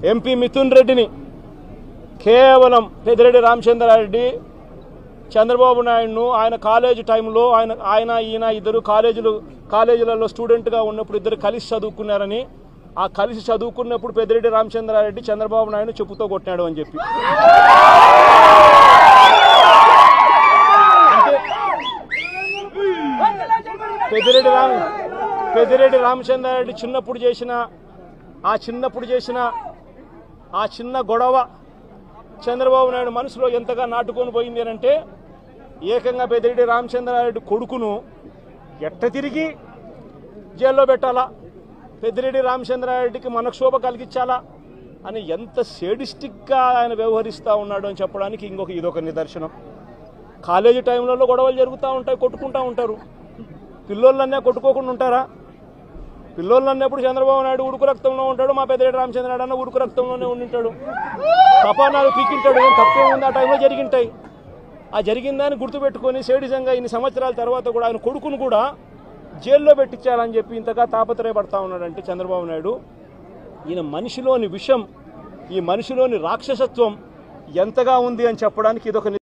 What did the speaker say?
MP Mithun రెడ్డిని కేవలం పెద్దిరెడ్డి రామచంద్రారెడ్డి చంద్రబాబు నాయుడును ఆయన కాలేజీ టైంలో ఈయన ఇద్దరు కాలేజీలలో స్టూడెంట్గా ఉన్నప్పుడు ఇద్దరు కలిసి చదువుకున్నారని, ఆ కలిసి చదువుకున్నప్పుడు పెద్దిరెడ్డి రామచంద్రారెడ్డి చంద్రబాబు నాయుడు చెప్పుతో కొట్టినాడు అని చెప్పి పెద్దిరెడ్డి రామచంద్రారెడ్డి చిన్నప్పుడు చేసిన ఆ చిన్న గొడవ చంద్రబాబు నాయుడు మనసులో ఎంతగా నాటుకొని పోయింది అంటే ఏకంగా పెద్దిరెడ్డి రామచంద్రారెడ్డి కొడుకును ఎట్ట తిరిగి జైల్లో పెట్టాలా, పెద్దిరెడ్డి రామచంద్రారెడ్డికి మనక్షోభ కలిగించాలా అని ఎంత సేడిస్టిక్గా ఆయన వ్యవహరిస్తూ ఉన్నాడు అని చెప్పడానికి ఇదొక నిదర్శనం. కాలేజీ టైంలలో గొడవలు జరుగుతూ ఉంటాయి, కొట్టుకుంటూ ఉంటారు. పిల్లోళ్ళన్నా కొట్టుకోకుండా ఉంటారా? పిల్లోళ్ళన్నప్పుడు చంద్రబాబు నాయుడు ఉడుకు రక్తంలో ఉంటాడు, మా పెద్దిరెడ్డి రామచంద్రారెడ్డి అన్న ఉడుకు రక్తంలోనే ఉండింటాడు. తపానాలు పీకింటాడు, ఏం తప్పేముంది ఆ టైంలో జరిగింటాయి. ఆ జరిగిందని గుర్తుపెట్టుకొని సేడిజంగా ఇన్ని సంవత్సరాల తర్వాత కూడా ఆయన కొడుకును కూడా జైల్లో పెట్టించాలని చెప్పి ఇంతగా తాపత్రయపడతా ఉన్నాడంటే చంద్రబాబు నాయుడు, ఈయన మనిషిలోని విషం, ఈ మనిషిలోని రాక్షసత్వం ఎంతగా ఉంది అని చెప్పడానికి ఇదొక